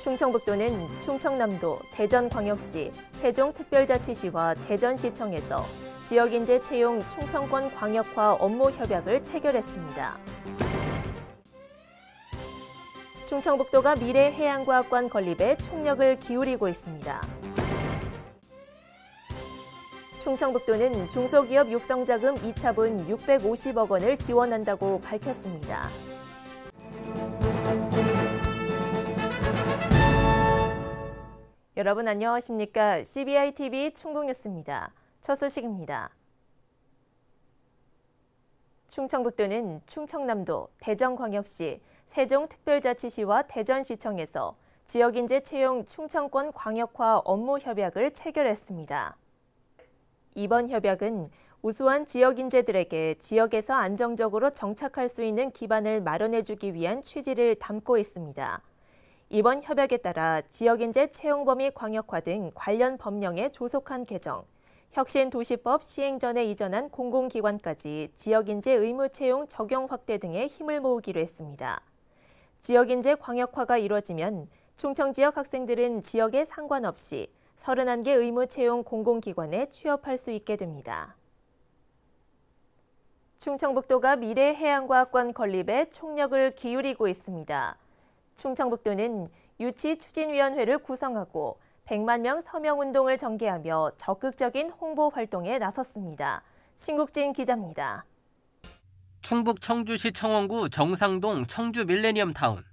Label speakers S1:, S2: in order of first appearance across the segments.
S1: 충청북도는 충청남도, 대전광역시, 세종특별자치시와 대전시청에서 지역인재 채용 충청권 광역화 업무 협약을 체결했습니다. 충청북도가 미래해양과학관 건립에 총력을 기울이고 있습니다. 충청북도는 중소기업 육성자금 2차분 650억 원을 지원한다고 밝혔습니다. 여러분 안녕하십니까? CBI-TV 충북뉴스입니다. 첫 소식입니다. 충청북도는 충청남도, 대전광역시, 세종특별자치시와 대전시청에서 지역인재 채용 충청권 광역화 업무 협약을 체결했습니다. 이번 협약은 우수한 지역인재들에게 지역에서 안정적으로 정착할 수 있는 기반을 마련해주기 위한 취지를 담고 있습니다. 이번 협약에 따라 지역인재 채용 범위 광역화 등 관련 법령에 조속한 개정, 혁신도시법 시행 전에 이전한 공공기관까지 지역인재 의무 채용 적용 확대 등에 힘을 모으기로 했습니다. 지역인재 광역화가 이뤄지면 충청 지역 학생들은 지역에 상관없이 31개 의무 채용 공공기관에 취업할 수 있게 됩니다. 충청북도가 미래해양과학관 건립에 총력을 기울이고 있습니다. 충청북도는 유치추진위원회를 구성하고 100만 명 서명운동을 전개하며 적극적인 홍보 활동에 나섰습니다. 신국진 기자입니다.
S2: 충북 청주시 청원구 정상동 청주 밀레니엄타운.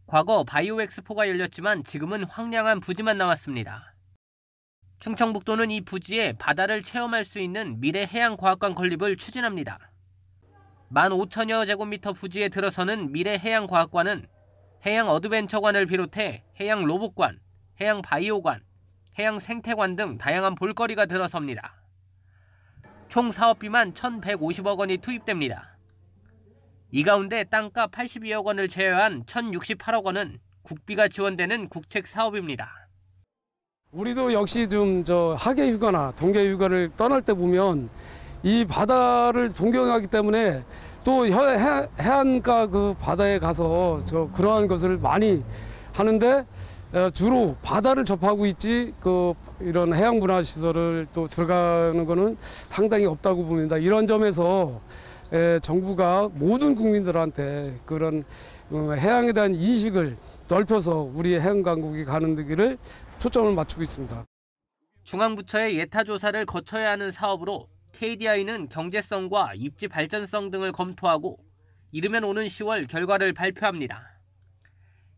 S2: 과거 바이오엑스포가 열렸지만 지금은 황량한 부지만 남았습니다. 충청북도는 이 부지에 바다를 체험할 수 있는 미래해양과학관 건립을 추진합니다. 15,000여 제곱미터 부지에 들어서는 미래해양과학관은 해양 어드벤처관을 비롯해 해양 로봇관, 해양 바이오관, 해양 생태관 등 다양한 볼거리가 들어섭니다. 총 사업비만 1,150억 원이 투입됩니다. 이 가운데 땅값 82억 원을 제외한 1,068억 원은 국비가 지원되는 국책 사업입니다.
S3: 우리도 역시 좀 학예 휴가나 동계 휴가를 떠날 때 보면 이 바다를 동경하기 때문에 또 해안가 그 바다에 가서 그러한 것을 많이 하는데 주로 바다를 접하고 있지 이런 해양문화시설을 또 들어가는 거는 상당히 없다고 봅니다. 이런 점에서 정부가 모든 국민들한테 그런 해양에 대한 인식을 넓혀서 우리 해양강국이 가는 길을 초점을 맞추고 있습니다.
S2: 중앙부처의 예타조사를 거쳐야 하는 사업으로 KDI는 경제성과 입지 발전성 등을 검토하고 이르면 오는 10월 결과를 발표합니다.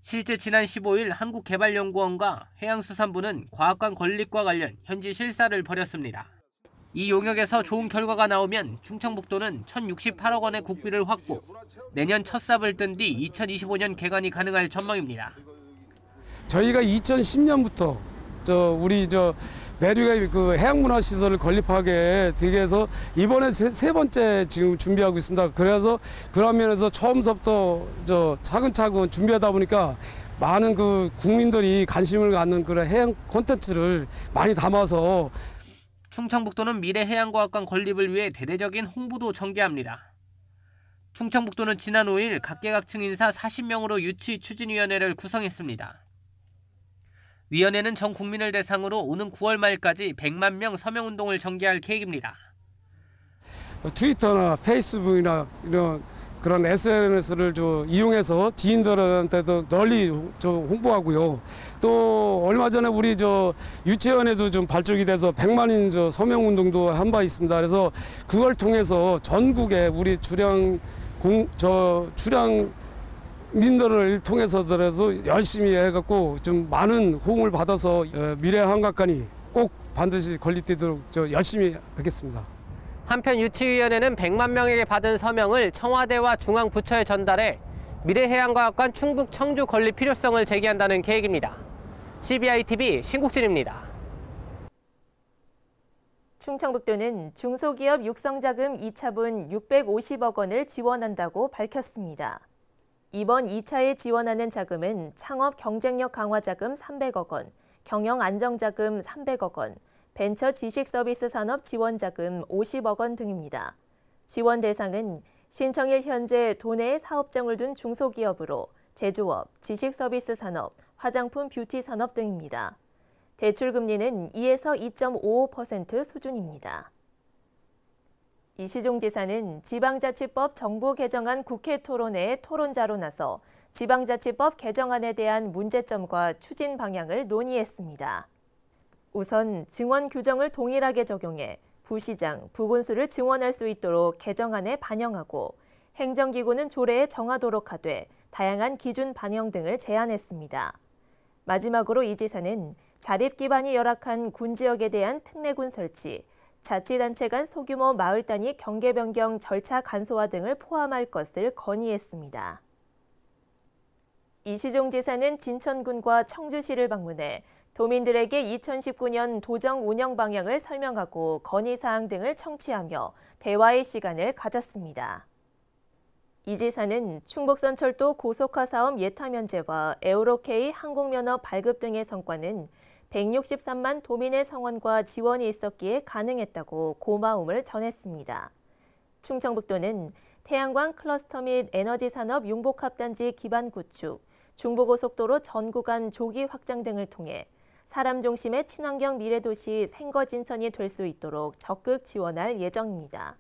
S2: 실제 지난 15일 한국개발연구원과 해양수산부는 과학관 건립과 관련 현지 실사를 벌였습니다. 이 용역에서 좋은 결과가 나오면 충청북도는 1,068억 원의 국비를 확보, 내년 첫 삽을 뜬 뒤 2025년 개관이 가능할 전망입니다.
S3: 저희가 2010년부터 우리 내륙의 그 해양문화시설을 건립하게 되게 해서 이번에 세 번째 지금 준비하고 있습니다. 그래서 그런 면에서 처음부터 차근차근 준비하다 보니까 많은 그 국민들이 관심을 갖는 그런 해양 콘텐츠를 많이 담아서
S2: 충청북도는 미래해양과학관 건립을 위해 대대적인 홍보도 전개합니다. 충청북도는 지난 5일 각계각층 인사 40명으로 유치추진위원회를 구성했습니다. 위원회는 전 국민을 대상으로 오는 9월 말까지 100만 명 서명운동을 전개할 계획입니다.
S3: 트위터나 페이스북이나 이런 그런 SNS를 이용해서 지인들한테도 널리 홍보하고요. 또 얼마 전에 우리 유치원에도 좀 발족이 돼서 100만인 서명운동도 한 바 있습니다. 그래서 그걸 통해서 전국에 우리 민들을 통해서더라도 열심히 해갖고 좀 많은 호응을 받아서 미래해양과학관이 꼭 반드시 건립되도록 열심히 하겠습니다.
S2: 한편 유치위원회는 100만 명에게 받은 서명을 청와대와 중앙부처에 전달해 미래해양과학관 충북 청주 건립 필요성을 제기한다는 계획입니다. CBI-TV 신국진입니다.
S1: 충청북도는 중소기업 육성자금 2차분 650억 원을 지원한다고 밝혔습니다. 이번 2차에 지원하는 자금은 창업 경쟁력 강화 자금 300억 원, 경영 안정자금 300억 원, 벤처 지식 서비스 산업 지원 자금 50억 원 등입니다. 지원 대상은 신청일 현재 도내에 사업장을 둔 중소기업으로 제조업, 지식 서비스 산업, 화장품 뷰티 산업 등입니다. 대출 금리는 2에서 2.55% 수준입니다. 이시종 지사는 지방자치법 정부 개정안 국회 토론회에 토론자로 나서 지방자치법 개정안에 대한 문제점과 추진 방향을 논의했습니다. 우선 증원 규정을 동일하게 적용해 부시장, 부군수를 증원할 수 있도록 개정안에 반영하고 행정기구는 조례에 정하도록 하되 다양한 기준 반영 등을 제안했습니다. 마지막으로 이 지사는 자립 기반이 열악한 군 지역에 대한 특례군 설치, 자치단체 간 소규모 마을 단위 경계 변경 절차 간소화 등을 포함할 것을 건의했습니다. 이시종 지사는 진천군과 청주시를 방문해 도민들에게 2019년 도정 운영 방향을 설명하고 건의사항 등을 청취하며 대화의 시간을 가졌습니다. 이 지사는 충북선철도 고속화 사업 예타 면제와 에우로K 항공면허 발급 등의 성과는 163만 도민의 성원과 지원이 있었기에 가능했다고 고마움을 전했습니다. 충청북도는 태양광 클러스터 및 에너지 산업 융복합단지 기반 구축, 중부고속도로 전 구간 조기 확장 등을 통해 사람 중심의 친환경 미래도시 생거진천이 될 수 있도록 적극 지원할 예정입니다.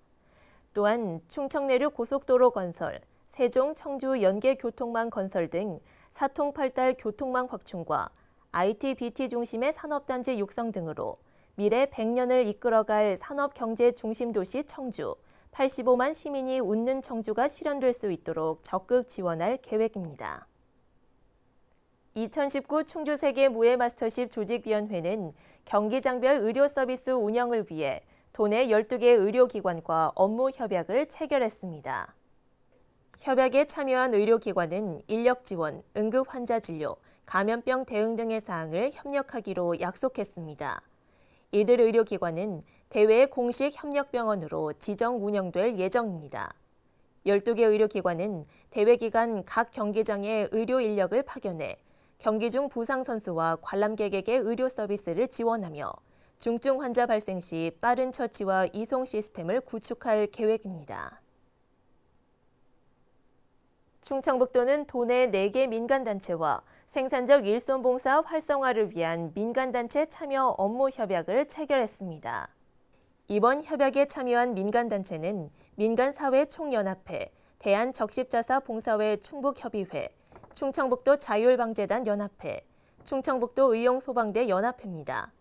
S1: 또한 충청내륙 고속도로 건설, 세종 청주 연계 교통망 건설 등 사통팔달 교통망 확충과 IT, BT 중심의 산업단지 육성 등으로 미래 100년을 이끌어갈 산업경제 중심도시 청주, 85만 시민이 웃는 청주가 실현될 수 있도록 적극 지원할 계획입니다. 2019 충주세계 무예마스터십 조직위원회는 경기장별 의료서비스 운영을 위해 도내 12개 의료기관과 업무 협약을 체결했습니다. 협약에 참여한 의료기관은 인력 지원, 응급 환자 진료, 감염병 대응 등의 사항을 협력하기로 약속했습니다. 이들 의료기관은 대외 공식 협력병원으로 지정 운영될 예정입니다. 12개 의료기관은 대회 기간 각 경기장에 의료 인력을 파견해 경기 중 부상 선수와 관람객에게 의료 서비스를 지원하며 중증 환자 발생 시 빠른 처치와 이송 시스템을 구축할 계획입니다. 충청북도는 도내 4개 민간단체와 생산적 일손봉사 활성화를 위한 민간단체 참여 업무 협약을 체결했습니다. 이번 협약에 참여한 민간단체는 민간사회총연합회, 대한적십자사봉사회 충북협의회, 충청북도 자율방재단 연합회, 충청북도 의용소방대 연합회입니다.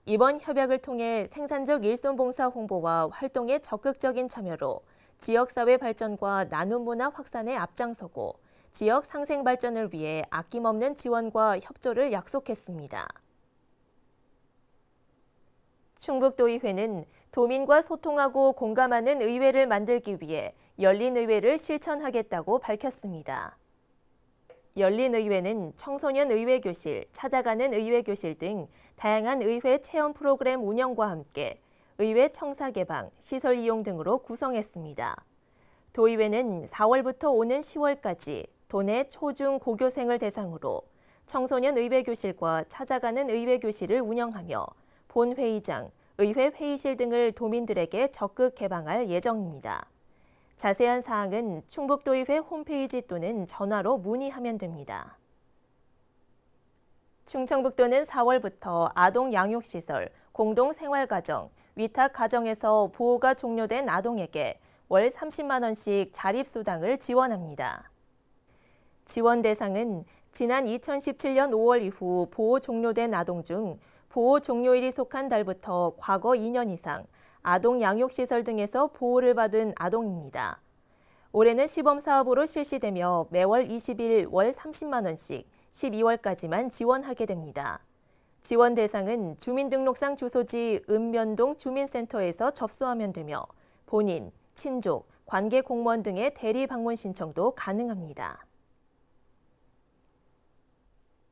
S1: 이번 협약을 통해 생산적 일손봉사 홍보와 활동의 적극적인 참여로 지역사회 발전과 나눔 문화 확산에 앞장서고 지역 상생 발전을 위해 아낌없는 지원과 협조를 약속했습니다. 충북도의회는 도민과 소통하고 공감하는 의회를 만들기 위해 열린의회를 실천하겠다고 밝혔습니다. 열린의회는 청소년 의회교실, 찾아가는 의회교실 등 다양한 의회 체험 프로그램 운영과 함께 의회 청사 개방, 시설 이용 등으로 구성했습니다. 도의회는 4월부터 오는 10월까지 도내 초중 고교생을 대상으로 청소년 의회교실과 찾아가는 의회교실을 운영하며 본회의장, 의회 회의실 등을 도민들에게 적극 개방할 예정입니다. 자세한 사항은 충북도의회 홈페이지 또는 전화로 문의하면 됩니다. 충청북도는 4월부터 아동 양육시설, 공동생활가정, 위탁가정에서 보호가 종료된 아동에게 월 30만 원씩 자립수당을 지원합니다. 지원 대상은 지난 2017년 5월 이후 보호 종료된 아동 중 보호 종료일이 속한 달부터 과거 2년 이상 아동 양육시설 등에서 보호를 받은 아동입니다. 올해는 시범사업으로 실시되며 매월 20일 월 30만 원씩 12월까지만 지원하게 됩니다. 지원 대상은 주민등록상 주소지 읍면동 주민센터에서 접수하면 되며 본인, 친족, 관계 공무원 등의 대리 방문 신청도 가능합니다.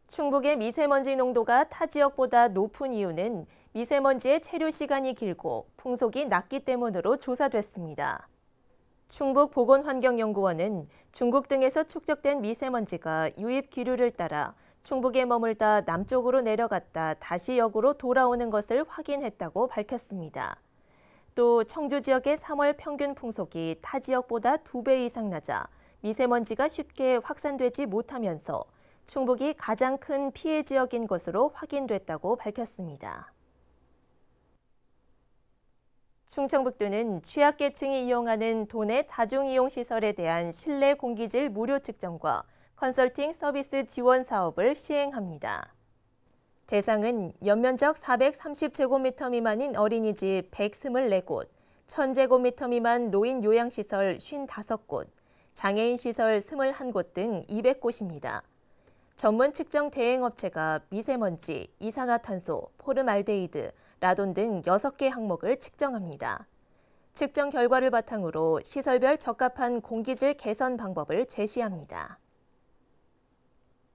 S1: 충북의 미세먼지 농도가 타 지역보다 높은 이유는 미세먼지의 체류 시간이 길고 풍속이 낮기 때문으로 조사됐습니다. 충북보건환경연구원은 중국 등에서 축적된 미세먼지가 유입 기류를 따라 충북에 머물다 남쪽으로 내려갔다 다시 역으로 돌아오는 것을 확인했다고 밝혔습니다. 또 청주 지역의 3월 평균 풍속이 타 지역보다 2배 이상 낮아 미세먼지가 쉽게 확산되지 못하면서 충북이 가장 큰 피해 지역인 것으로 확인됐다고 밝혔습니다. 충청북도는 취약계층이 이용하는 도내 다중이용시설에 대한 실내 공기질 무료 측정과 컨설팅 서비스 지원 사업을 시행합니다. 대상은 연면적 430제곱미터 미만인 어린이집 124곳, 1000제곱미터 미만 노인 요양시설 55곳, 장애인 시설 21곳 등 200곳입니다. 전문 측정 대행업체가 미세먼지, 이산화탄소, 포름알데히드, 라돈 등 6개 항목을 측정합니다. 측정 결과를 바탕으로 시설별 적합한 공기질 개선 방법을 제시합니다.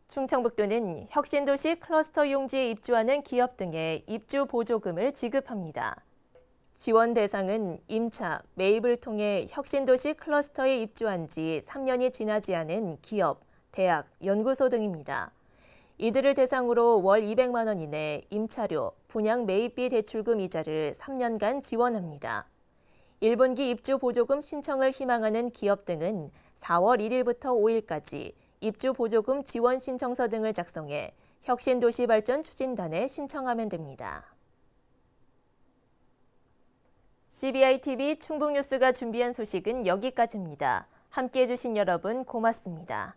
S1: 충청북도는 혁신도시 클러스터 용지에 입주하는 기업 등에 입주 보조금을 지급합니다. 지원 대상은 임차, 매입을 통해 혁신도시 클러스터에 입주한 지 3년이 지나지 않은 기업, 대학, 연구소 등입니다. 이들을 대상으로 월 200만 원 이내 임차료, 분양 매입비 대출금 이자를 3년간 지원합니다. 1분기 입주 보조금 신청을 희망하는 기업 등은 4월 1일부터 5일까지 입주 보조금 지원 신청서 등을 작성해 혁신도시발전 추진단에 신청하면 됩니다. CBI-TV 충북뉴스가 준비한 소식은 여기까지입니다. 함께해 주신 여러분 고맙습니다.